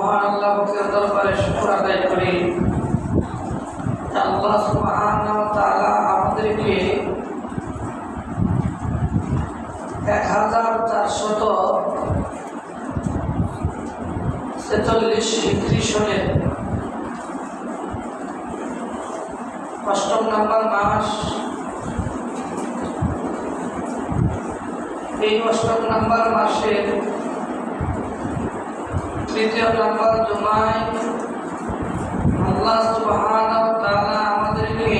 মহান আল্লাহর দরবারে শুকর আদায় করি আল্লাহ সুবহানাহু ওয়া তাআলা আমাদেরকে 1446 হিজরি সনের 8ম নম্বর মাস, এই 8ম নম্বর মাসের 3য় নম্বর জুমায় আল্লাহ সুবহানাহু ওয়া তাআলা আমাদেরকে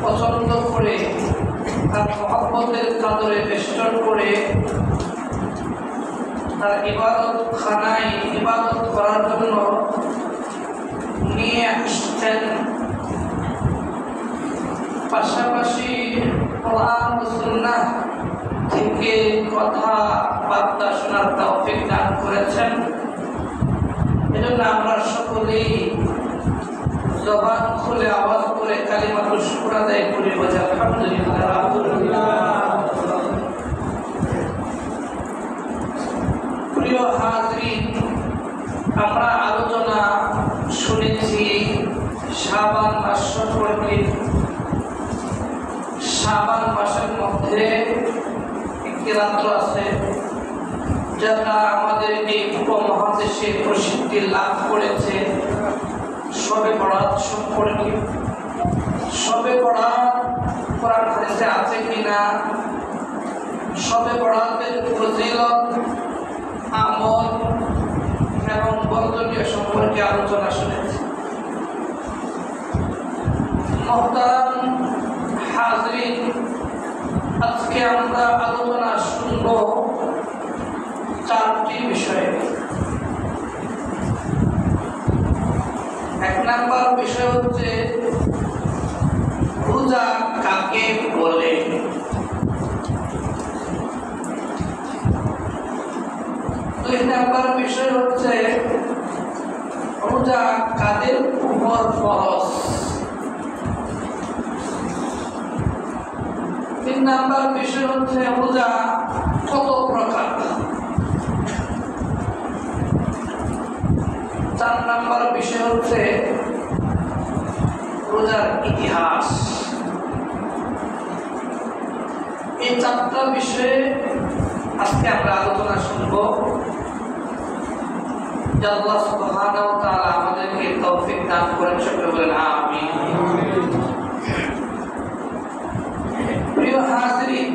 পছন্দ করে তার মহব্বতের চাদরে বেষ্টন করে তার ইবাদত খানায় ইবাদত করার জন্য নিয়ে আসছেন। পাশাপাশি কোরআন ও সুন্নাহ থেকে কথা বার্তা শোনার তৌফিক দান করেছেন। এজন্য আমরা সকলেই জবান খুলে আওয়াজ করে কালিমাতুল শুকর আদায় করি, বলি আলহামদুলিল্লাহ। প্রিয় হাজরিন, আমরা আলোচনা শুনেছি শাবান মাস সম্পর্কে। শাবান মাসের মধ্যে একটি রাত্র আছে যেটা আমাদের এই উপমহাদেশে প্রসিদ্ধি লাভ করেছে শবে বরাত সম্পর্কে। শবে বরাত কোরআন হাদিসে আছে কিনা, শবে বরাতের ফজিলত, আমল এবং বর্জনীয় সম্পর্কে আলোচনা শুনেছি। মুহতারাম হাজরিন, আজকে আমরা আলোচনা শুনব 4টি বিষয়ে। 1 নম্বর বিষয় হচ্ছে রোজা কাকে বলে। 2 নম্বর বিষয় হচ্ছে রোজা কাদের উপর ফরজ। 3 নম্বর বিষয় হচ্ছে রোজা কত প্রকার। 4 নম্বর বিষয় হচ্ছে রোজার ইতিহাস। এই 4টা বিষয়ে আজকে আমরা আলোচনা শুনবো। আল্লাহ সুবহানাহু ওয়া তাআলা আমাদেরকে তৌফিক দান করেন, সকলে বলেন আমিন। প্রিয় হাজরিন,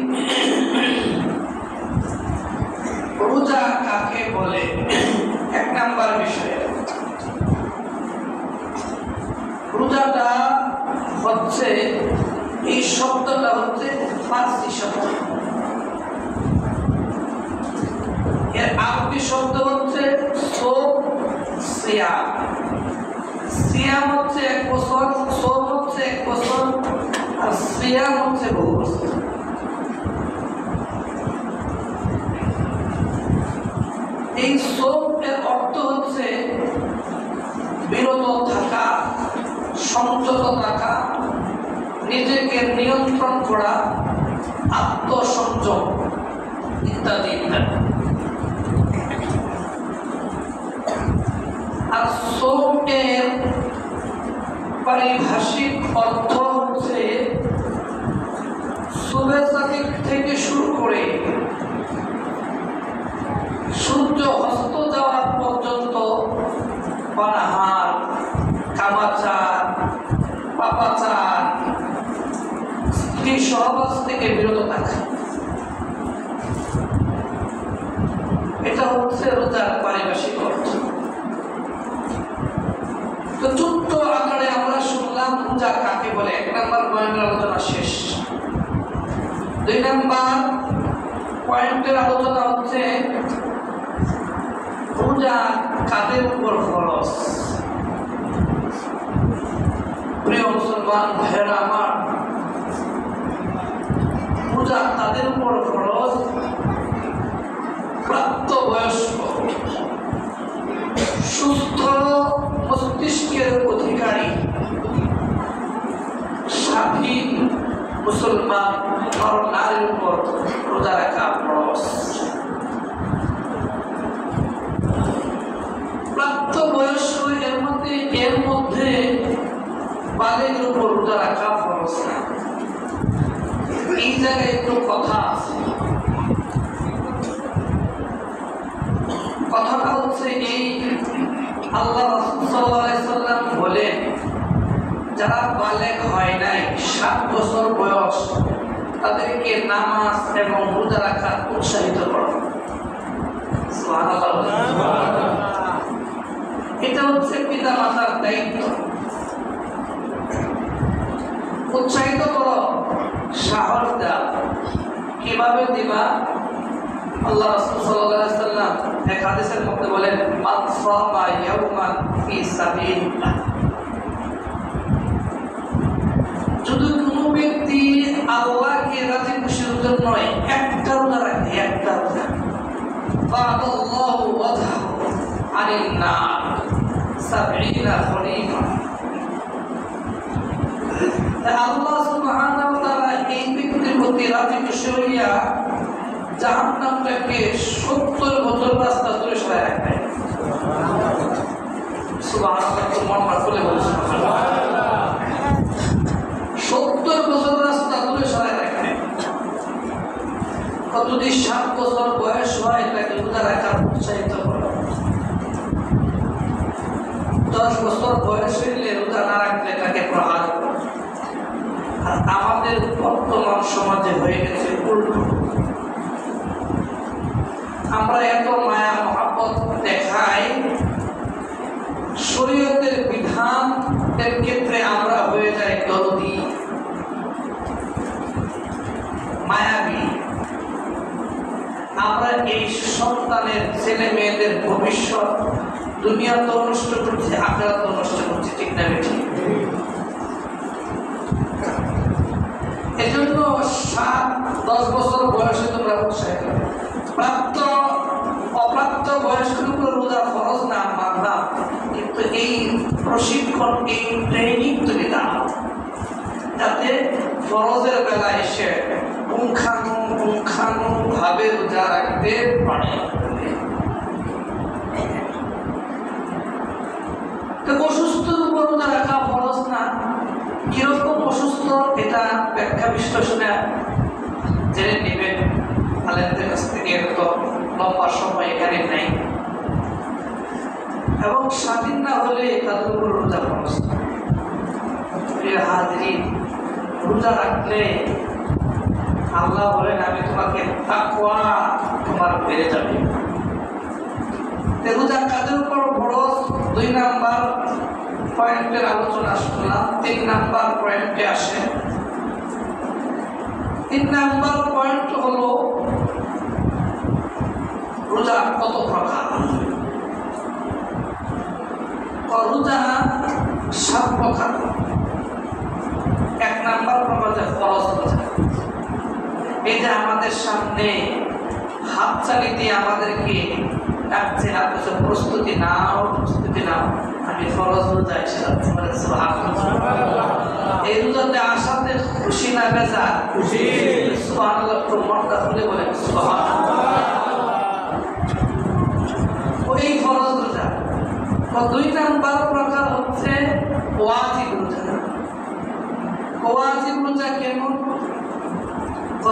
রোজা কাকে বলে? 1 নম্বর বিষয়, রোজাটা হচ্ছে, এই শব্দটা হচ্ছে ফার্সি শব্দ। এর আরবি শব্দ হচ্ছে সোম, সিয়াম। সিয়াম হচ্ছে 1 বছর, সোম হচ্ছে 1 বছর, আর সিয়াম হচ্ছে বহু বছর। এই সোম এর অর্থ হচ্ছে বিরত থাকা, সংযত থাকা, নিজেকে নিয়ন্ত্রণ করা, আত্মসংযম ইত্যাদি ইত্যাদি। আর সোমের পারিভাষিক অর্থ হচ্ছে সুবহ থেকে শুরু করে সূর্য অস্ত যাওয়ার পর্যন্ত পানাহার, কামাচার, পাপাচার, স্ত্রী সহবাস থেকে বিরত থাকা, এটা হচ্ছে রোজার পারিভাষিক অর্থ। তো ছোট্ট আকারে আমরা শুনলাম রোজা কাকে বলে। 1 নম্বর পয়েন্টের আলোচনা শেষ। 2 নম্বর পয়েন্টের আলোচনা হচ্ছে রোজা কাদের উপর ফরজ। প্রিয় মুসলমান ভাইয়েরা আমার, রোজা তাদের উপর ফরজ প্রাপ্তবয়স্ক, সুস্থ মস্তিষ্কের অধিকারী, স্বাধীন মুসলমান নর নারীর উপর রোজা রাখা ফরজ। বালিগের উপর রোজা রাখা ফরজ না। এই জায়গায় একটু কথা আছে। কথাটা হচ্ছে এই, আল্লাহ রাসূল সাল্লাল্লাহু আলাইহি সাল্লাম বলেন, যারা বালেগ হয় নাই, 7 বছর বয়স, তাদেরকে নামাজ এবং রোজা রাখা উৎসাহিত করো। সুবহানাল্লাহ। এটা হচ্ছে পিতা মাতার দায়িত্ব। উৎসাহিত করো, সাহস দাও। কিভাবে দিবা? আল্লাহ রাসূল সাল্লাল্লাহু আলাইহি সাল্লাম এক হাদিসের মধ্যে বলেন, মান সামা ইয়াওমান ফি সাবিলিল্লাহ। যদি কোনো ব্যক্তি আল্লাহকে রাজি খুশির জন্য একটা রোজা রাখে, একটা রোজা, ফাআদাল্লাহু ওয়াজহাহু আনিন নার 70 খরিফা। আল্লাহ সুবহানাহু ওয়া তাআলা এই ব্যক্তির প্রতি রাজি খুশি হইয়া জাহান্নামটাকে 70 বছর রাস্তা দূরে সরায় রাখবে। সুবহানাল্লাহ। তোমার মাসলে বলে সুবহানাল্লাহ। 70 বছর রাস্তা দূরে সরায় রাখবে। যদি 7 বছর বয়স হয়, তাকে রোজা রাখা উৎসাহিত করো। 10 বছর বয়স হইলে রোজা না রাখলে তাকে প্রহার করো। আর আমাদের বর্তমান সমাজে হয়ে গেছে উল্টো। আমরা এত মায়া মহব্বত দেখাই, শরীয়তের বিধানের ক্ষেত্রে আমরা হয়ে যাই দরদি, মায়াবী। আমরা এই সন্তানের, ছেলে মেয়েদের ভবিষ্যৎ দুনিয়া তো নষ্ট করছি, আখিরাত তো নষ্ট করছি, ঠিক না ঠিক? এজন্য 7-10 বছর বয়সে তোমরা উৎসাহিত। প্রাপ্ত অপ্রাপ্ত বয়সের উপর রোজা ফরজ না মানলাম, কিন্তু এই প্রশিক্ষণ, এই ট্রেনিং তুমি দাও, যাতে ফরজের বেলা এসে পুঙ্খানুপুঙ্খানুভাবে রোজা রাখতে পারে। অসুস্থর উপর রোজা রাখা ফরজ না। কিরকম অসুস্থ, এটা ব্যাখ্যা বিশ্লেষণে জেনে নেবেন আলেমদের কাছ থেকে। তো লম্বা সময় এখানে নাই। এবং স্বাধীন না হলে তাদের উপর রোজা ফরজ। প্রিয় হাজরিন, রোজা রাখলে আল্লাহ বলেন, আমি তোমাকে তাকওয়া তোমার বেড়ে যাবে। রোজা কাদের উপর ফরজ? 2 নাম্বার পয়েন্টের আলোচনা শুনলাম। 3 নাম্বার পয়েন্টে আসে। 3 নাম্বার পয়েন্ট হলো রোজা কত প্রকার। রোজা 7 প্রকার। 1 নাম্বার প্রকার যে ফরজ রোজা। এই যে আমাদের সামনে হাত চালিয়ে দিয়ে আমাদেরকে ডাকছে, আপনার প্রস্তুতি নাও, প্রস্তুতি নাও, আমি ফরজ রোজা এসে যাচ্ছি। এই রোজাতে আসাতে খুশি না বেজা? খুশি। সুবহানাল্লাহ। মনটা খুলে বলেন সুবহানাল্লাহ। ওই ফরজ রোজা। 2 নাম্বার প্রকার হচ্ছে ওয়াজিব রোজা। ওয়াজিব রোজা কেমন?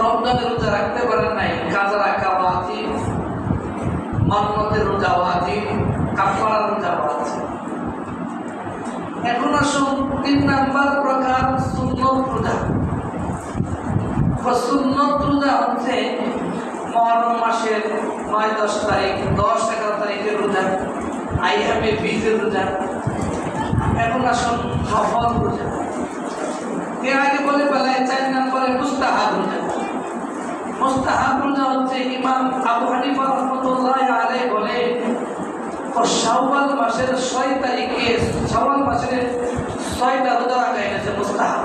রমজানের রোজা রাখতে পারেন নাই, কাজা রাখা ওয়াজিব, মান্নতের রোজা ওয়াজিব, কাফারার রোজা ওয়াজিব। এখন আসুন 3 নাম্বার প্রকার সুন্নত রোজা। সুন্নত রোজা হচ্ছে মুহররম মাসের 9-10 তারিখ, 10-11 তারিখের রোজা, আইয়ামে বীজের রোজা। এখন আসুন নফল রোজা। এর আগে বলে বেলায় 4 নম্বরে মুস্তাহাব রোজা। মুস্তাহাব রোজা হচ্ছে ইমাম আবু হানিফা রাহমাতুল্লাহি আলাইহি বলে, শাওয়াল মাসের 6 তারিখে, শাওয়াল মাসের 6টা রোজা রাখা হয়েছে মুস্তাহাব।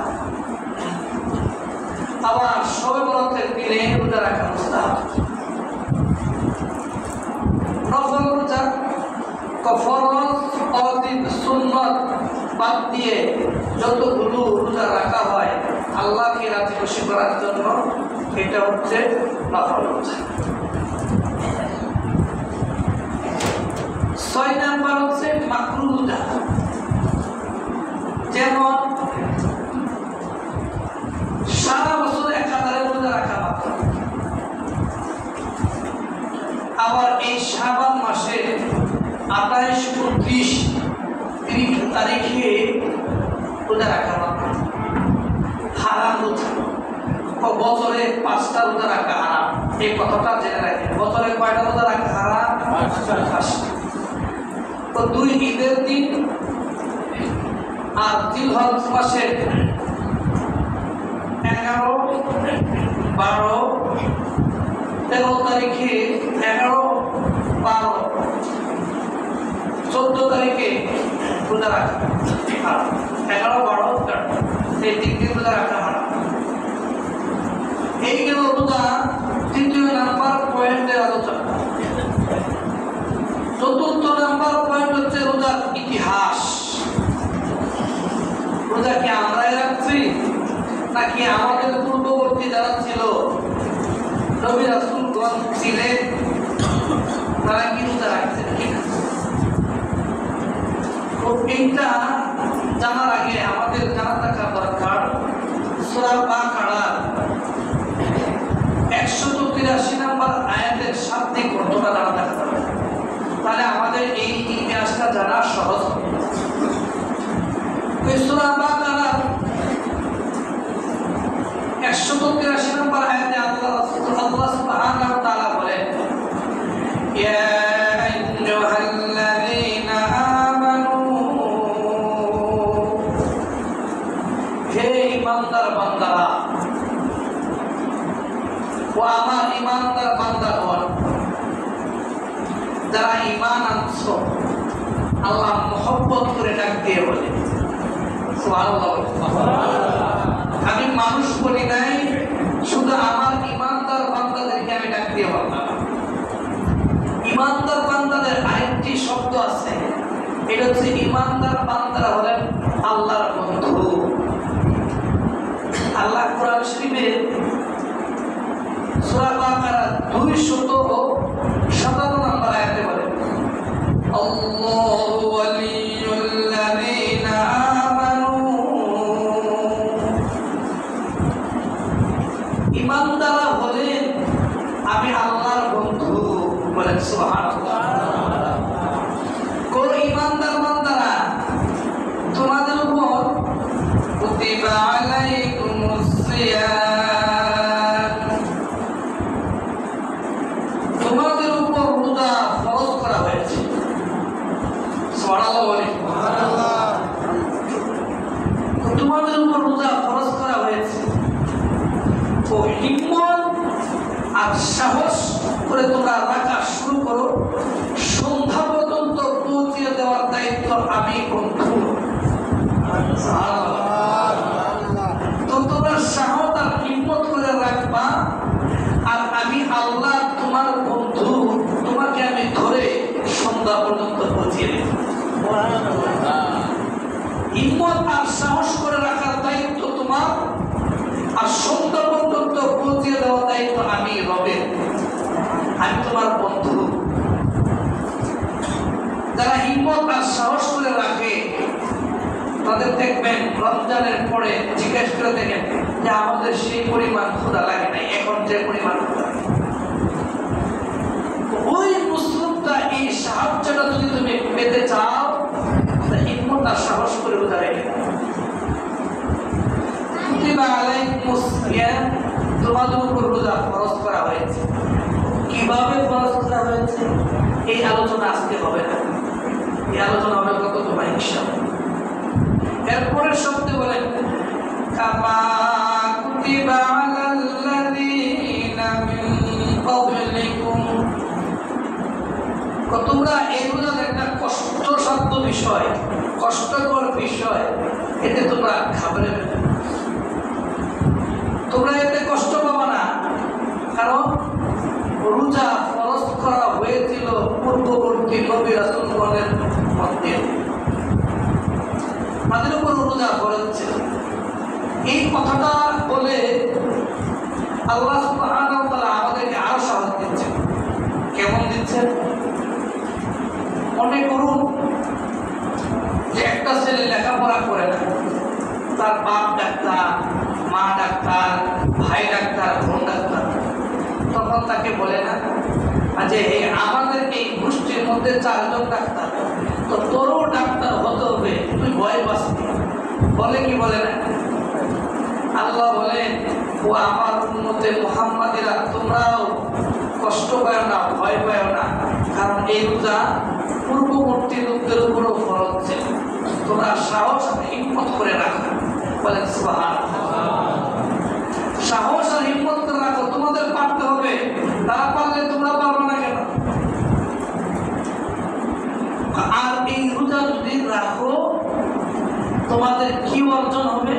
আবার শবে বরাতের দিনে রোজা রাখা মুস্তাহাব। নফল রোজা ফরজ, ওয়াজিব, সুন্নাত বাদ দিয়ে যতগুলো রোজা রাখা হয় আল্লাহকে রাজি খুশি করার জন্য, এটা হচ্ছে নফল রোজা। 6 নাম্বার হচ্ছে মাকরুহ রোজা। যেমন 28, 29, 30 তারিখে রোজা রাখা হারাম রোজা। বছরে 5টা রোজা রাখা হারাম, এই কথাটা জেনে রাখেন। বছরে কয়টা রোজা রাখা হারাম? 5টা। তো 2 ঈদের দিন আর জিলহজ মাসের 11, 12, 13 তারিখে 11, 12, 14 তারিখে রোজা রাখা হারাম। 11, 12, 13 এই 3 দিন রোজা রাখা হারাম। এই গেল রোজা 3য় নাম্বার পয়েন্টের আলোচনা। 4th নাম্বার পয়েন্ট হচ্ছে রোজার ইতিহাস। রোজা কি আমরাই রাখছি নাকি আমাদের পূর্ববর্তী যারা ছিল, নবী রাসূলগণ ছিলেন, তারা কি রোজা রাখছেন কিনা? তো এইটা জানার আগে আমাদের জানা থাকা দরকার সূরা বাকারার 183 নম্বর আয়াতের শাব্দিক অর্থটা জানা থাকা দরকার। তাহলে আমাদের এই ইতিহাসটা জানা সহজ হবে। সূরা বাকারার 183 নম্বর আয়াতে আল্লাহ সুবহানাহু ওয়া তাআলা বলেন, ইয়া আইয়ুহাল্লাযীনা আমানু, হে ঈমানদার বান্দারা, ও আমার ঈমানদার বান্দাগণ, যারা ঈমান আনছো, আল্লাহ মহব্বত করে ডাক দিয়ে বলে সুবহানাল্লাহ। আমি মানুষ বলি নাই, শুধু আমার ঈমানদার বান্দাদেরকে আমি ডাক দিয়ে বললাম। ঈমানদার বান্দাদের আরেকটি শব্দ আছে, এটা হচ্ছে ঈমানদার বান্দারা হলেন আল্লাহর বন্ধু। আল্লাহ কোরআন শরীফে সূরা বাকারা 257 নম্বর আয়াতে বলেন, আল্লাহু ওয়ালিয়ুল্লাযীনা আমানু, ঈমানদাররা হলেন আমি আল্লাহর বন্ধু। বলেন সুবহানাল্লাহ। কোন ঈমানদার বান্দারা তোমাদের উপর কুতিবা আলাইকুমুস সিয়াম, তোমাদের উপর রোজা ফরজ করা হয়েছে। সুবহানাল্লাহ বলেন। তোমাদের উপর রোজা ফরজ করা হয়েছে। তো হিম্মত আর সাহস করে তোমরা রাখা শুরু করো, সন্ধ্যা পর্যন্ত পৌঁছে দেওয়ার দায়িত্ব আমি বন্ধু। তো তোমরা সাহস আর হিম্মত করে রাখবা, আর আমি আল্লাহ তোমার বন্ধু, তোমাকে আমি ধরে সন্ধ্যা পর্যন্ত পৌঁছে দেব। হিম্মত আর সাহস করে রাখার দায়িত্ব তোমার, আর সন্ধ্যা পর্যন্ত পৌঁছে দেওয়ার দায়িত্ব আমি রবের। আমি তোমার বন্ধু। যারা হিম্মত আর সাহস করে রাখে তাদের দেখবেন রমজানের পরে জিজ্ঞেস করে দেখেন যে আমাদের সেই পরিমাণ ক্ষুধা লাগে নাই, এখন যে পরিমাণ ক্ষুধা। ওই মুসলিমটা এই সাহায্যটা যদি তুমি পেতে চাও, হিম্মত আর সাহস করে রোজা রেখে তোমাদের উপর রোজা ফরজ করা হয়েছে। কিভাবে ফরজ করা হয়েছে এই আলোচনা আজকে হবে না, এই আলোচনা হবে কত তোমার ইনশাআল্লাহ। এরপরে শব্দ বলেন কামা কুতিবা আলাল্লাযীনা মিন ক্বাবলিকুম, তোমরা এই রোজার একটা কষ্টসাধ্য বিষয়, কষ্টকর বিষয়, এতে তোমরা ঘাবড়ে যাবে। তোমরা এতে কষ্ট পাবা না, কারণ রোজা ফরজ করা হয়েছিল পূর্ববর্তী নবী রাসূলগণের মধ্যে, তাদের উপর রোজা ফরজ ছিল। এই কথাটা বলে আল্লাহ সুবহানাহু ওয়া তাআলা আমাদেরকে আরো সাহস দিচ্ছেন। কেমন দিচ্ছেন? মনে করুন যে একটা ছেলে লেখাপড়া করে না, তার বাপ ডাক্তার, মা ডাক্তার, ভাই ডাক্তার, বোন ডাক্তার, তখন তাকে বলে না যে আমাদের এই গোষ্ঠীর মধ্যে 4 জন ডাক্তার, তো তোরও ডাক্তার হতে হবে, তুই ভয় পাসনি। বলে কি বলে না? আল্লাহ বলেন, ও আমার উম্মতে মুহাম্মাদিরা, তোমরাও কষ্ট পাও না, ভয় পাও না, কারণ এই রোজা পূর্ববর্তী লোকদের উপরও ফরজ ছিল। তোমরা সাহস আর হিম্মত করে রাখো। বলেন সুবহানাল্লাহ। সাহস আর হিম্মত করে রাখো, তোমাদের পারতে হবে। তারা পারলে তোমরা পারবে না কেন? আর এই রোজা যদি রাখো, তোমাদের কি অর্জন হবে?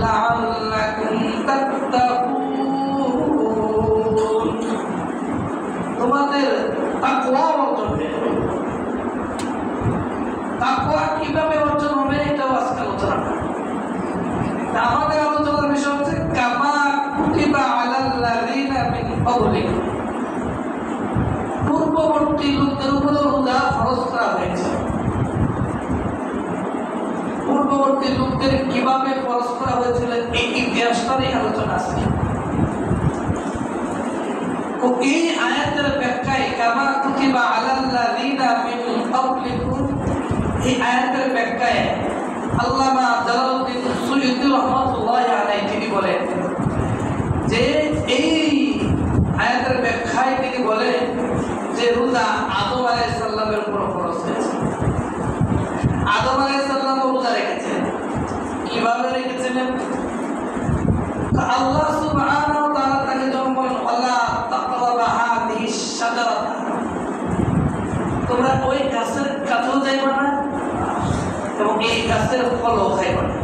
লাআল্লাকুম তাত্তাকুন, তোমাদের তাকওয়া অর্জন হবে। তাকওয়া কিভাবে অর্জন হবে এটাও আজকে আলোচনা করব। আমাদের আলোচনার বিষয় হচ্ছে কামা কুতিবা আলাল্লাযিনা মিন ক্বাবলিকুম, পূর্ববর্তী লোকদের উপর রোজা ফরজ করা হয়েছে। পূর্ববর্তী লোকদের কিভাবে ফরজ করা হয়েছিল এই ইতিহাসটারই আলোচনা আছে। তো এই আয়াতের ব্যাখ্যায় কামা কুতিবা আলাল্লাযিনা মিন ক্বাবলিকুম, এই আয়াতের ব্যাখ্যায় আল্লামা জালালউদ্দিন সুয়ুতী রাহমাতুল্লাহি আলাইহি তিনি বলেন যে এই আয়াতের ব্যাখ্যায় তিনি বলেন যে রোজা আদম আলাইহিস সালামের উপর ফরজ হয়েছে। আদম আলাইহিস সালাম রোজা রেখেছেন। কিভাবে রেখেছেন? আল্লাহ সুবহানাহু ওয়া তাআলা তাকে যখন বলেন ওয়ালা তাকরাবা হাদিহিস শাজারাতা, তোমরা ওই গাছের কাছেও যাইবা না এবং এই গাছের ফলও খাইবা না।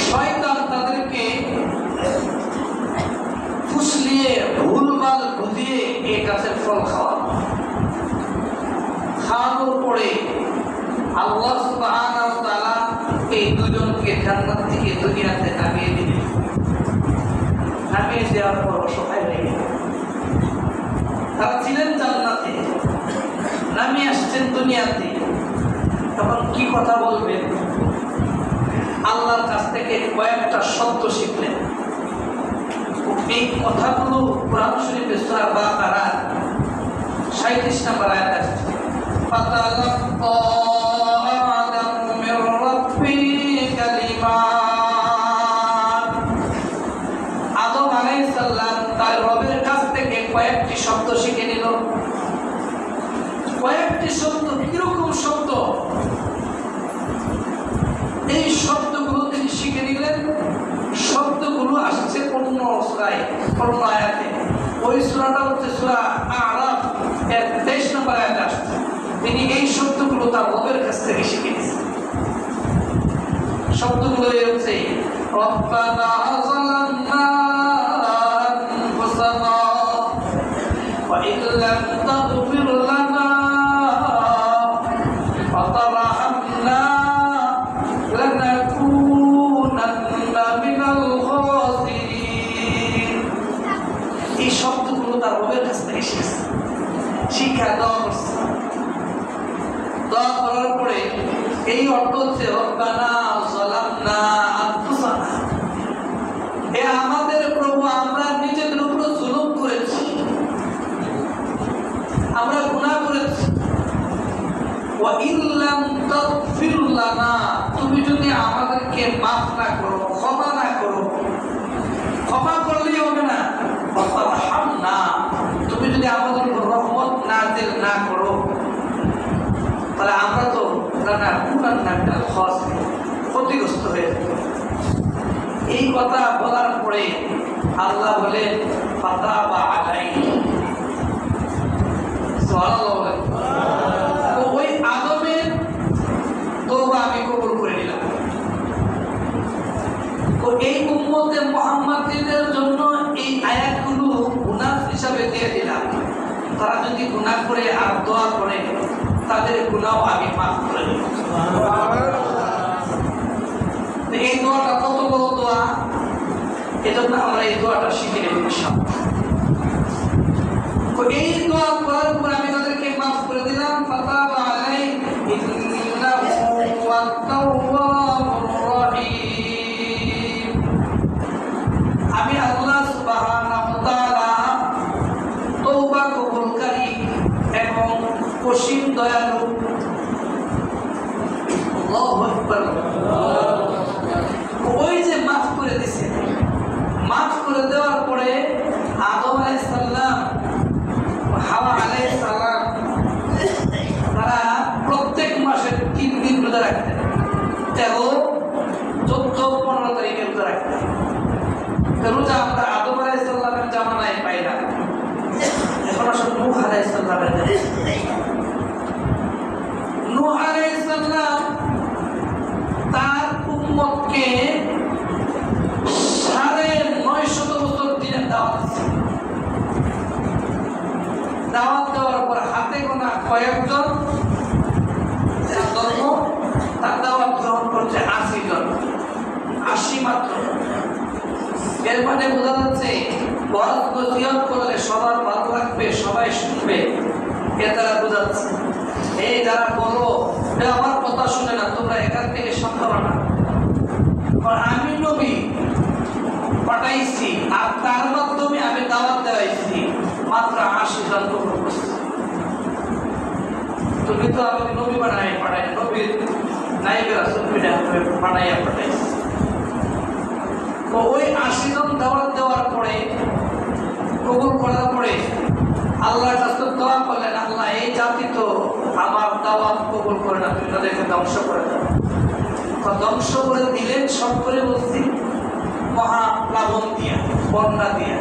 শয়তান তাদেরকে ফুসলিয়ে ভুলভাল বুঝিয়ে এই গাছের ফল খাওয়ানোর পরে আল্লাহ সুবহানাহু ওয়া তাআলা এই দুজনকে জান্নাত থেকে দুনিয়াতে নামিয়ে দিলেন। নামিয়ে দেওয়ার পর অসহায় হয়ে গেল। তারা ছিলেন জান্নাতে, নামিয়ে আসছেন দুনিয়াতে, তখন কি কথা বলবেন? আল্লাহর কাছ থেকে কয়েকটা শব্দ শিখলেন। এই কথাগুলো কোরআন শরীফে সূরা বাকারা 37 নম্বর আয়াত আসছে। ফাতালাক্কা আদামু মির রাব্বিহি কালিমাত, আদম আলাইহিস সালাম তার রবের কাছ থেকে কয়েকটি শব্দ শিখে নিল। কয়েকটি শব্দ, কিরকম শব্দ? এই শব্দগুলো তিনি শিখে নিলেন। শব্দগুলো আসছে অন্য সূরায়, অন্য আয়াতে। ওই সূরাটা হচ্ছে সূরা আ'রাফ এর 23 নম্বর আয়াতে আসছে। তিনি এই শব্দগুলো তার রবের কাছ থেকে শিখে নিয়েছেন। শব্দগুলো হচ্ছে রব্বানা যালামনা আনফুসানা ওয়া ইল্লাম তাগফির লানা ওয়া তারহামনা লানাকুনান্না মিনাল খাসিরিন। এই শব্দগুলো তার রবের কাছ থেকে শিখেছে, শিক্ষা দেওয়া করছে। দোয়া করার পরে এই অর্থ হচ্ছে রব্বানা যালামনা আনফুসানা, হে আমাদের প্রভু, আমরা নিজেদের উপর জুলুম করেছি, আমরা গুনাহ করেছি। ওয়া ইল্লাম তাগফির লানা, তুমি যদি আমাদেরকে মাফ না করো, ক্ষমা না করো, ক্ষমা করলেই হবে না, ওয়ারহামনা, তুমি যদি আমাদের উপর রহমত নাযিল না করো, তাহলে আমরা তো ক্ষতিগ্রস্ত হয়ে যেত। এই কথা বলার পরে আল্লাহ বলেন ফাতাবা আলাইহি, সুবহানাল্লাহ বলেন। ওই আদমের তওবা আমি কবুল করে নিলাম। তো এই উম্মতে মুহাম্মাদীদের জন্য এই আয়াতগুলো গুনাহ হিসাবে দিয়ে দিলাম। তারা যদি গুনাহ করে আর দোয়া করে, তাদের গুনাহ আমি মাফ করে দেব। এই দোয়াটা কত বড় দোয়া, এজন্য আমরা এই দোয়াটা শিখে নেব ইনশাআল্লাহ। তো এই দোয়া করার পর আমি তাদেরকে মাফ করে দিলাম। ফাতাবা আলাইহি ইন্নাহু হুয়াত তাওয়াবুর রহিম, আমি আল্লাহ সুবহানাহু ওয়া তাআলা তওবা কবুলকারী দয়ালু। আল্লাহু আকবার। ওই যে মাফ করে দিছে, মাফ করে দেওয়ার পরে আদম আলাইহিস সালাম, হাওয়া আলাইহিস সালাম তারা প্রত্যেক মাসে 3 দিন রোজা রাখতেন। 13, 14, 15 তারিখে রোজা রাখতেন। রোজা আমরা আদম আলাইহিস সালামের জামানায় পাই না, এখন আসলে নূহ আলাইহিস সালামের জামানায়। নূহ আলাইহিস সালাম তার উম্মতকে 950 বছর দিনের দাওয়াত দিয়েছে। দাওয়াত দেওয়ার পর হাতে গোনা কয়েকজন ধর্ম তার দাওয়াত গ্রহণ করছে 80 জন, 80 মাত্র। এর মানে বোঝা যাচ্ছে ওয়াজ নসিহত করলে সবার ভালো লাগবে, সবাই শুনবে, এ দ্বারা বোঝাচ্ছে। এই যারা বলো আমার কথা শুনে না, তোমরা এখান থেকে সন্তান না, আমি নবী পাঠাইছি আর তার মাধ্যমে আমি দাওয়াত দেওয়াইছি, মাত্র 80 জন কবুল করছে। তুমি তো আমাকে নবী বানাই পাঠাই, নবীর নাইবে রাসূল বানাইয়া পাঠাইছি। তো ওই 80 জন দাওয়াত দেওয়ার পরে, কবুল করার পরে আল্লাহর কাছে দোয়া করলেন, আল্লাহ এই জাতি তো আমার দাওয়াত কবুল করে না, তুমি তাদেরকে ধ্বংস করে দাও। ধ্বংস করে দিলেন, সব করে বলছি মহাপ্লাবন দিয়া, বন্যা দিয়া।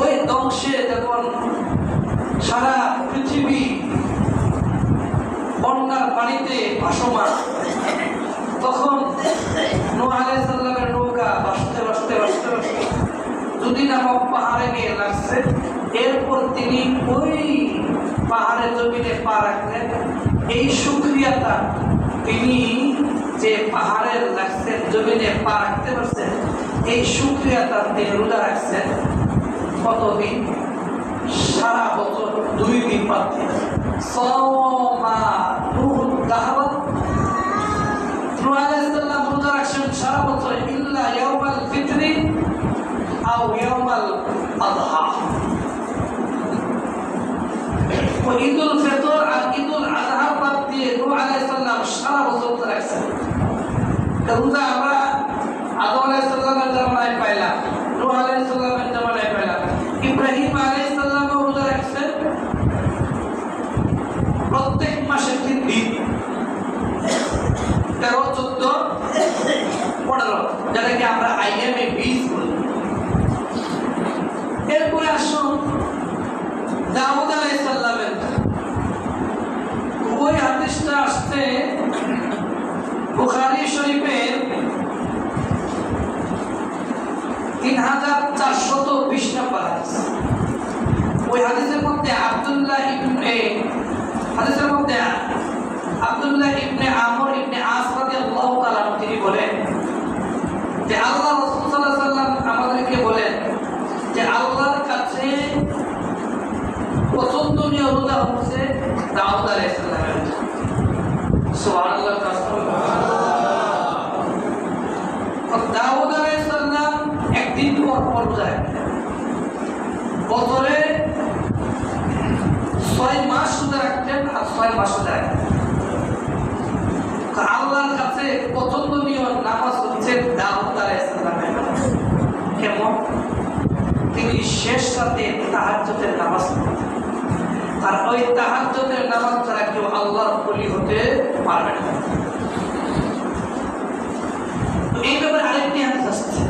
ওই ধ্বংসে যখন সারা পৃথিবী বন্যার পানিতে ভাসমান, তখন নূহ আলাইহিস সালামের নৌকা ভাসতে ভাসতে ভাসতে ভাসতে যদি নামক পাহাড়ে গিয়ে লাগছে। এরপর তিনি ওই পাহাড়ের জমিনে পা রাখলেন। এই শুকরিয়াটা তিনি যে পাহাড়ের লাগছেন, জমিনে পা রাখতে পারছেন, এই শুকরিয়াটা তিনি রোজা রাখছেন কতদিন? সারা বছর 2 দিন পাচ্ছে। সাওমা নূহ দাওয়াত, নূহ আলাইহিস সালাম রোজা রাখছেন সারা বছর, ইল্লা ইয়াউমাল ফিতরি আও ইয়াউমাল আযহা। ঈদুল ফিতর আর ঈদুল আযহা বাদ দিয়ে নূহ আলাইহিস সালাম সারা বছর রোজা রাখছেন। রোজা আমরা আদম আলাইহিস সালামের জামানায় পাইলাম, নূহ আলাইহিস সালামের জামানায় পাইলাম, ইব্রাহিম আলাইহিস সালামও রোজা রাখছেন প্রত্যেক মাসে 3 দিন, 13, 14, 15, যেটাকে আমরা আইএমএ 20 বলি। এরপরে আসুন দাউদ আলাইহিস সালামের, ওই হাদিসটা আসছে বুখারী শরীফের 3420 নম্বর হাদিস। ওই হাদিসের মধ্যে আব্দুল্লাহ ইবনে আমর ইবনে আস রাদিয়াল্লাহু তাআলা তিনি বলেন যে আল্লাহ রাসূল সাল্লাল্লাহু আলাইহি ওয়াসাল্লাম আমাদেরকে বলেন যে আল্লাহর কাছে পছন্দনীয় রোজা হচ্ছে দাউদ আলাইহিস সালামের। সুবহানাল্লাহ। দাউদ আলাইহিস সালাম একদিন পর পর রোজা রাখতেন, বছরে 6 মাস রোজা রাখতেন আর 6 মাস রোজা রাখতেন। আল্লাহর কাছে পছন্দনীয় নামাজ হচ্ছে দাউদ আলাইহিস সালামের নামাজ। কেমন? তিনি শেষ রাতে তাহাজ্জুদের নামাজ পড়তেন, আর ওই তাহাজ্জুদের নামাজ ছাড়া কেউ আল্লাহর ওলি হতে পারবে না। এই ব্যাপারে আরেকটি হাদিস আসছে,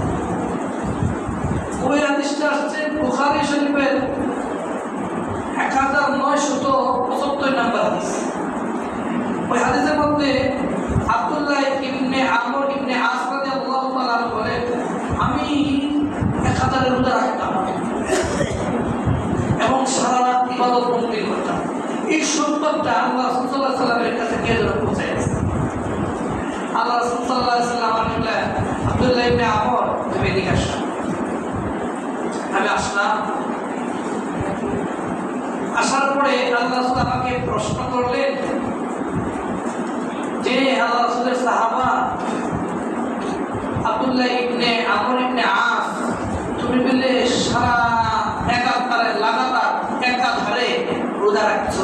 ওই হাদিসটা আসছে বুখারী শরীফের 1975 নম্বর হাদিস। ওই হাদিসের মধ্যে আব্দুল্লাহ ইবনে আমর ইবনে আস রাদিয়াল্লাহু তাআলা বলেন, আমি 1000 রোজা রাখতাম এবং সারা রাত ইবাদত বন্দেগী করতাম। এই সংবাদটা আল্লাহ রাসূল সাল্লাল্লাহু আলাইহি ওয়াসাল্লামের কাছে কে যেন পৌঁছাইছে। আল্লাহ রাসূল সাল্লাল্লাহু আলাইহি ওয়াসাল্লাম বললেন, আব্দুল্লাহ ইবনে আমর তুমি এদিকে আসো। আমি আসলাম, আসার পরে আল্লাহ রাসূল আমাকে প্রশ্ন করলেন যে আল্লাহ রাসূলের সাহাবা আব্দুল্লাহ ইবনে আমর ইবনে আস, তুমি বলে সারা লাগাতার একাধারে রোজা রাখছো,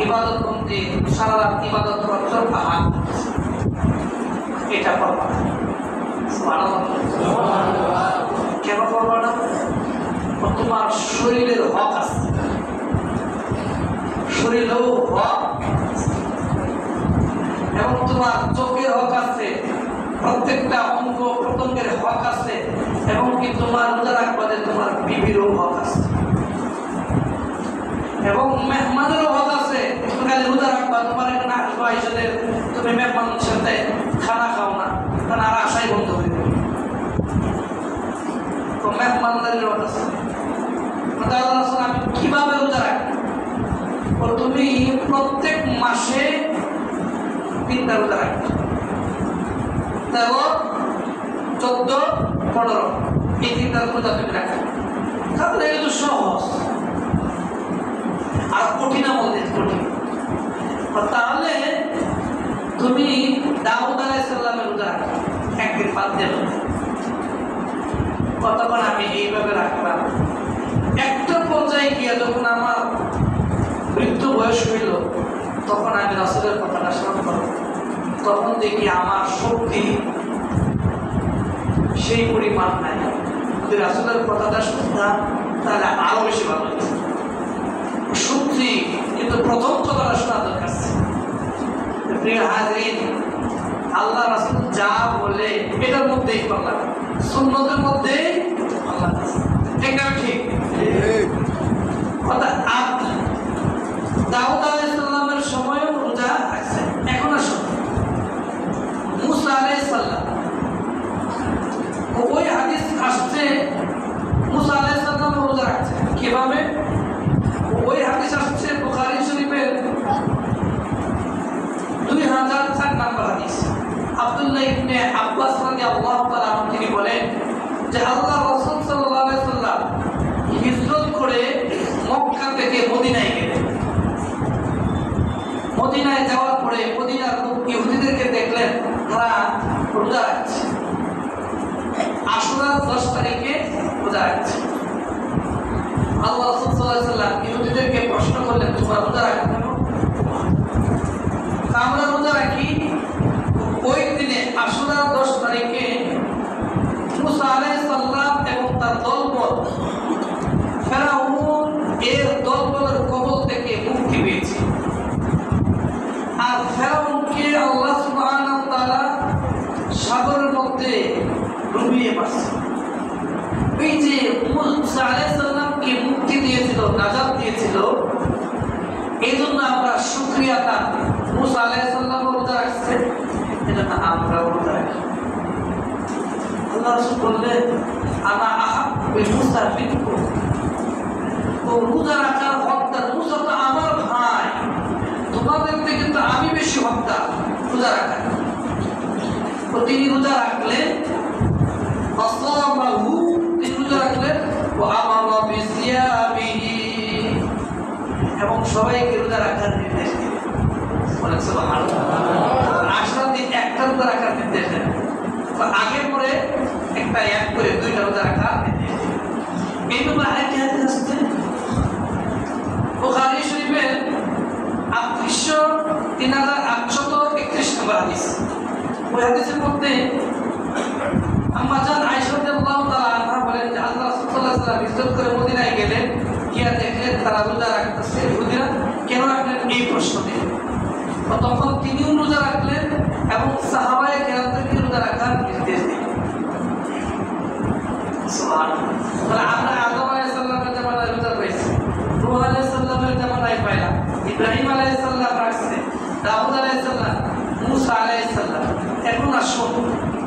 ইবাদত বন্দি সারা রাত ইবাদত করছো পাহাড় এটা করবা না। কেন করবা না? তোমার শরীরের হক আছে, শরীরেও হক এবং তোমার চোখের হক আছে, প্রত্যেকটা অঙ্গ প্রত্যঙ্গের হক আছে এবং কি তোমার রোজা রাখবা যে তোমার বিবিরও হক আছে এবং মেহমানেরও হক আছে। তুমি খালি রোজা রাখবা, তোমার এখানে আসবা হিসেবে তুমি মেহমানের সাথে খানা খাও না, কারণ আর আশাই বন্ধ হয়ে যাবে। তো মেহমানদারির হক আছে। আমি কিভাবে রোজা রাখি? তুমি প্রত্যেক মাসে 3টা রোজা রাখবে, 13, 14, 15 এই 3টা রোজা তুমি রাখবে। তাহলে এটা তো সহজ, আর কঠিন বলতে কঠিন। তাহলে তুমি দাউদ আলাইহিস সালামের রোজা রাখবে, একদিন বাদ দেবে। কতক্ষণ আমি এইভাবে রাখলাম, একটা পর্যায়ে গিয়ে যখন আমার মৃত্যু বয়স হইল তখন আমি রাসূলের কথাটা স্মরণ করলাম। তখন দেখি আমার শক্তি সেই পরিমাণ নাই। যদি রাসূলের কথাটা শুনতাম তাহলে আরো বেশি ভালো হতো। শুনছি কিন্তু প্রথম কথাটা শোনা দরকার। প্রিয় হাজরিন, আল্লাহ রাসূল যা বলে এটার মধ্যেই করলাম, সুন্নতের মধ্যেই আল্লাহ। ঠিক না? ঠিক কথা। দাউদ আলাইহিস সালামের সময়ও রোজা রাখছে। এখন আসুন মুসা আলাইহিস সালাম, ওই হাদিস আসছে মুসা আলাইহিস সালাম রোজা রাখছে। কিভাবে? ওই হাদিস আসছে বুখারী শরীফের 2004 নম্বর হাদিস। আব্দুল্লাহ ইবনে আব্বাস রাদিয়াল্লাহু তাআলা তিনি বলেন যে আল্লাহ রাসূল সাল্লাল্লাহু আলাইহি ওয়াসাল্লাম হিজরত করে মক্কা থেকে মদিনায় গেলেন। মদিনায় যাওয়ার পরে মদিনার ইহুদিদেরকে দেখলেন তারা রোজা রাখছে, আশুরার 10 তারিখে রোজা রাখছে। আল্লাহ রাসূল সাল্লাল্লাহু আলাইহি ওয়াসাল্লাম ইহুদিদেরকে প্রশ্ন করলেন, তোমরা রোজা রাখো কেন? আমরা রোজা রাখি ওই দিনে আশুরার 10 তারিখে মুসা আলাইহিস সালাম এবং তার দলবল ফেরাউন এর দলবলের কবল থেকে মুক্তি পেয়েছে। আর ফেরাউনকে আল্লাহ সুবহানাহু ওয়া তাআলা সাগরের মধ্যে ডুবিয়ে মারছে। এই যে মুসা আলাইহিস সালামকে মুক্তি দিয়েছিল, নাজাত দিয়েছিল, এই জন্য আমরা শুকরিয়া তার। মুসা আলাইহিস সালাম রোজা রাখছে, এজন্য আমরা রোজা রাখি। আল্লাহ রাসূল বললেন, আনা আহাব্বু মুসা মিনকুম, তো রোজা রাখার হকদার মুসা তো আমার ভাই, তোমাদের থেকে তো আমি বেশি হকদার রোজা রাখার। তো তিনি রোজা রাখলেন, ফাসামাহু, তিনি রোজা রাখলেন, ওয়া আমারা বিসিয়ামিহি, এবং সবাইকে রোজা রাখার নির্দেশ দিলেন। বলেন সুবহানাল্লাহ। 8 দিন একটা রোজা রাখার নির্দেশ দেন, আগে পরে একটা এক করে 2টা রোজা রাখার নির্দেশ দিলেন। এই ব্যাপারে আরেকটি হাদিস আছে বুখারী শরীফের 3831 নম্বর হাদিস। ওই হাদিসের মধ্যে আম্মা জান আয়েশা রাদিয়াল্লাহু তাআলা আনহা বলেন যে আল্লাহ রাসূল সাল্লাল্লাহু আলাইহি ওয়াসাল্লাম হিজরত করে মদিনায় গেলেন, গিয়ে দেখলেন তারা রোজা রাখতেছে। ইহুদিরা কেন রাখলেন এই প্রশ্ন দিলেন। তখন তিনিও রোজা রাখলেন এবং সাহাবায়ে কেরামদেরকে রোজা রাখার নির্দেশ দিলেন। সুবহানাল্লাহ। তাহলে আমরা আদম আলাইহিস সালামের জামানায় রোজা পাইছি, নূহ আলাইহিস সালামের জামানায় পাইলাম, ইব্রাহিম আলাইহিস সালাম রাখছে, দাউদ আলাইহিস সালাম, মুসা আলাইহিস সালাম। এখন আসুন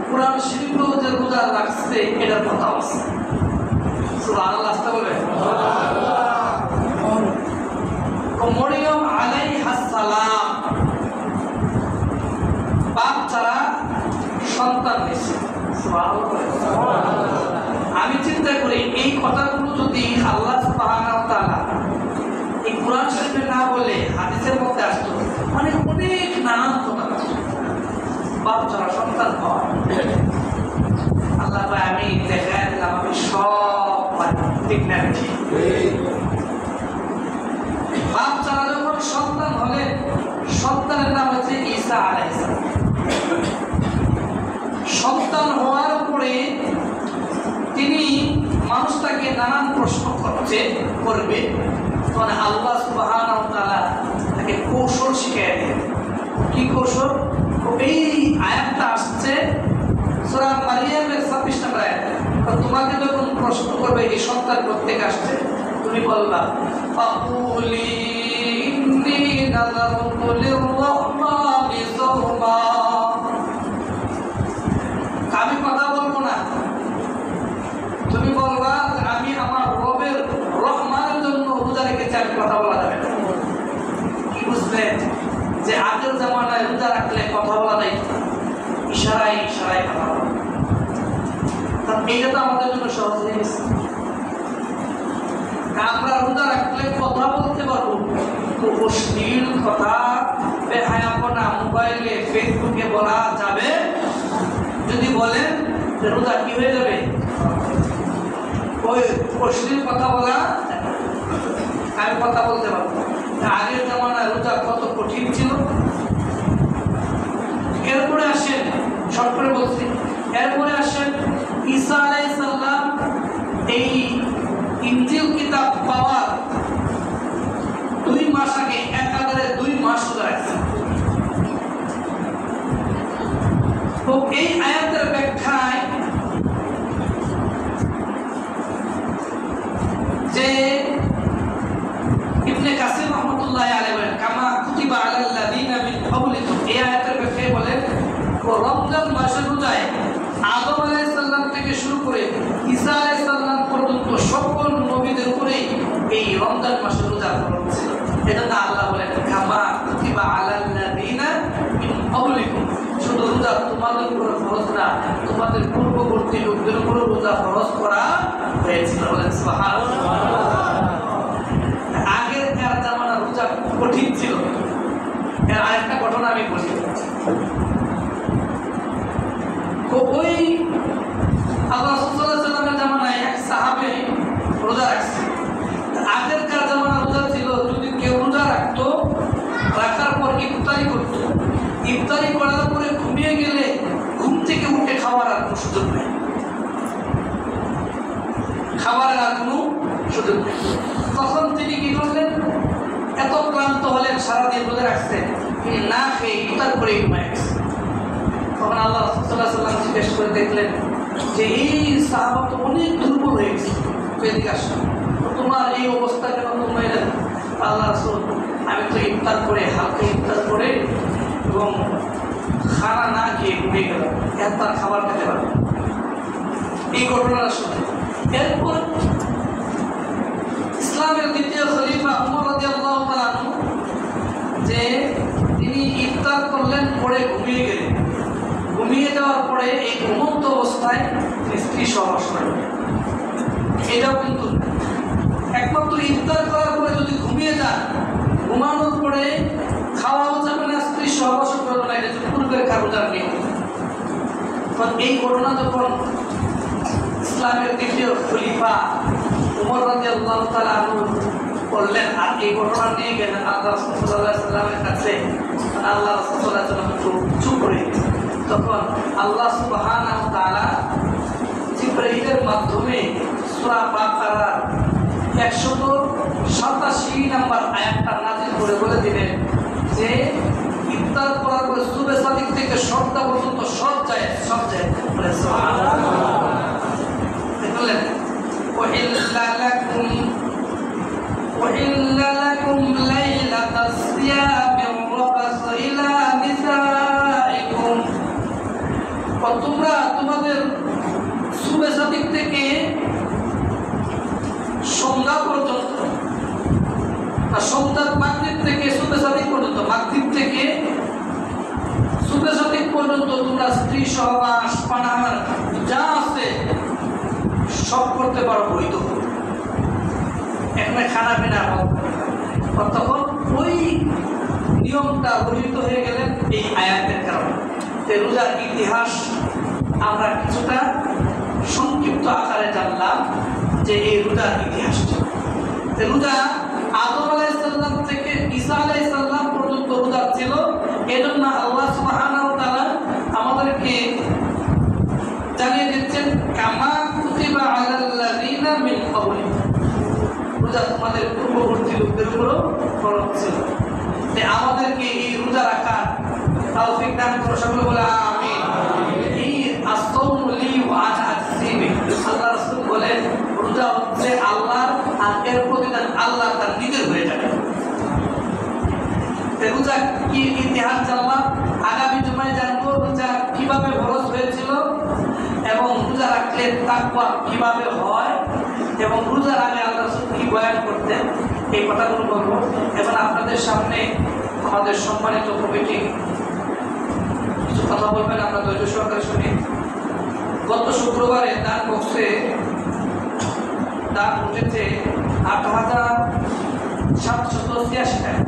কোরআন শরীফেও যে রোজা রাখছে এটার কথা আছে। সুবহানাল্লাহ। আস্তে বলবেন সুবহানাল্লাহ। মরিয়ম আলাইহিস সালাম বাপ ছাড়া সন্তান দিয়েছে। সুবহানাল্লাহ। আমি চিন্তা করি এই কথাগুলো যদি আল্লাহ সুবহানাহু ওয়া তাআলা এই কোরআন শরীফে না বলে হাদিসের মধ্যে আসতো, মানে অনেক নানান কথা বাপ ছাড়া সন্তান হওয়া। আল্লাহ ভাই আমি দেখা দিলাম আমি সব ঠিক না? বাপ ছাড়া যখন সন্তান হলে সন্তানের নাম হচ্ছে ঈসা আলাইহিস সালাম। সন্তান হওয়ার পরে তিনি মানুষটাকে নানান প্রশ্ন করবে, তখন আল্লাহ সুবহানাহু ওয়া তাআলা তাকে কৌশল শিখিয়ে দেন। কি কৌশল? এই আয়াতটা আসছে সূরা মারিয়ামের 26 নম্বর আয়াত। তোমাকে যখন প্রশ্ন করবে এই সন্তান প্রত্যেক আসছে, তুমি বলবা ফাকুলি ইন্নী নাযারতু লির-রাহমানি সাওমা, আমি কথা বলবো না, তুমি বলবা আমি আমার রবের রহমানের জন্য রোজা রেখেছি, আমি কথা বলা যাবে না। কি বুঝলেন যে আগের জামানায় রোজা রাখলে কথা বলা যায়, ইশারায় ইশারায় কথা বলা। এইটা তো আমাদের জন্য সহজ হয়ে গেছে। আমরা রোজা রাখলে কথা বলতে পারবো, তো অশ্লীল কথা বেহায়াপনা মোবাইলে ফেসবুকে বলা যাবে? যদি বলেন রোজা কি হয়ে যাবে? ওই অশ্লীল কথা বলা, আমি কথা বলতে পারবো। আগের জামানায় রোজা কত কঠিন ছিল। এরপরে আসেন, শর্ট করে বলছি, এরপরে আসেন ঈসা আলাইহিস সালাম এই ইনজিল কিতাব পাওয়ার 2 মাস আগে একাধারে 2 মাস রোজা রাখছেন। তো এই আয়াতের ব্যাখ্যায় যে ইবনে কাসির রাহমাতুল্লাহি আলাইহি বলেন কামা কুতিবা আলাল্লাযিনা মিন ক্বাবলিকুম, এই আয়াতের ব্যাখ্যায় বলেন রমজান মাসের রোজায় আদম আলাইহিস সালাম থেকে শুরু করে ঈসা আলাইহিস সালাম পর্যন্ত সকল নবীদের উপরে এই রমজান মাসের রোজা ফরজ ছিল। এজন্য আল্লাহ বলেন কামা কুতিবা আলাল্লাযিনা মিন ক্বাবলিকুম, শুধু রোজা তোমাদের উপর ফরজ না, তোমাদের পূর্ববর্তী লোকদের উপর রোজা ফরজ করা হয়েছিল। বলেন সুবহানাল্লাহ। আগের জামানার রোজা কঠিন ছিল। এর আরেকটা ঘটনা আমি বলি। ওই আল্লাহ রাসূল সাল্লাল্লাহু আলাইহি ওয়াসাল্লামের জামানায় এক সাহাবী রোজা রাখছে। আগেরকার জামানার রোজা ছিল যদি কেউ রোজা রাখতো, রাখার পর ইফতারি করতো, ইফতারি করার পরে ঘুমিয়ে গেলে ঘুম থেকে উঠে খাওয়ার আর কোনো সুযোগ নেই, খাবারের আর কোনো সুযোগ নেই। তখন তিনি কি করলেন? এত ক্লান্ত হলেন, সারাদিন রোজা রাখছেন, তিনি না খেয়ে ইফতার করে ঘুমায় গেছেন। তখন আল্লাহ রাসূল সাল্লাল্লাহু আলাইহি ওয়াসাল্লাম জিজ্ঞেস করে দেখলেন যে এই সাহাবা তো অনেক দুর্বল হয়ে গেছে, এদিকে আসেন, তোমার এই অবস্থা কেন? তোমরা আল্লাহ রাসূল, আমি তো ইফতার করে হালকা ইফতার করে এবং খানা না খেয়ে ঘুমিয়ে গেলাম, এত খাবার খেতে পারবে। এই ঘটনাটা শুনে এরপর ইসলামের দ্বিতীয় খলিফা উমর রাদিয়াল্লাহু তাআলা আনহু যে তিনি ইফতার করলেন, পরে ঘুমিয়ে গেলেন। ঘুমিয়ে যাওয়ার পরে এই ঘুমন্ত অবস্থায় স্ত্রী সহবাস করলেন। এটাও কিন্তু একমাত্র ইফতার করার পরে যদি ঘুমিয়ে যান, ঘুমানোর পরে খাওয়াও যাবে না, স্ত্রী সহবাস করবে না, এটা হচ্ছে পূর্বের রোজার নিয়ম। এই ঘটনা যখন ইসলামের দ্বিতীয় খলিফা উমর রাদিয়াল্লাহু তাআলা আনহু করলেন, আর এই ঘটনা নিয়ে গেলেন আল্লাহ রাসূল সাল্লাল্লাহু আলাইহি ওয়াসাল্লামের কাছে, আল্লাহ রাসূল সাল্লাল্লাহু আলাইহি ওয়াসাল্লাম একটু চুপ করে গেলেন। তখন আল্লাহ সুবহানাহু ওয়া তাআলা জিবরাইলের মাধ্যমে সূরা বাকারার 187 নম্বর আয়াতটা নাযিল করে বলে দিলেন যে ইফতার করার পরে সুবহে সাদিক থেকে সন্ধ্যা পর্যন্ত সব যায় বলে সুবহানাল্লাহ। দেখলেন وَإِلَّا لَكُمْ لَيْلَةَ الصِّيَامِ الرَّفَثُ إِلَى نِسَائِكُمْ, তোমরা তোমাদের সুবহে সাদিক থেকে সন্ধ্যা পর্যন্ত, সন্ধ্যার মাগরিব থেকে সুবহে সাদিক পর্যন্ত, মাগরিব থেকে সুবহে সাদিক পর্যন্ত তোমরা স্ত্রী সহবাস, পানাহার যা আছে সব করতে পারো, বৈধ। এখানে খানা পিনা তখন ওই নিয়মটা বর্জিত হয়ে গেলেন এই আয়াতের কারণে। রোজার ইতিহাস আমরা কিছুটা সংক্ষিপ্ত আকারে জানলাম যে এই রোজার ইতিহাসটা। রোজা আদম আলাইহিস সালাম থেকে ঈসা আলাইহিস সালাম পর্যন্ত রোজা ছিল পূর্ববর্তী লোকদের উপরও ফরজ ছিল। আমাদেরকে এই রোজা রাখার তৌফিক দান করো, সকলে বলে আমিন। এই আস-সাওমু লি ওয়া আনা আজজি বিহি, আল্লাহ রাসূল বলেন রোজা হচ্ছে আল্লাহর, আর এর প্রতিদান আল্লাহ তার নিজের হয়ে যাবে। রোজা কি ইতিহাস জানলাম, আগামী জুমায় জানবো রোজা কিভাবে ফরজ হয়েছিল এবং রোজা রাখলে তাকওয়া কিভাবে হয় এবং রোজার আগে আল্লাহ রাসূল কি বয়ান করতেন, এই কথাগুলো বলবো। এবং আপনাদের সামনে আমাদের সম্মানিত কমিটি কিছু কথা বলবেন, আমরা ধৈর্য সহকারে শুনি। গত শুক্রবারে দান বক্সে দান উঠেছে ৮,৭৮৬ টাকা।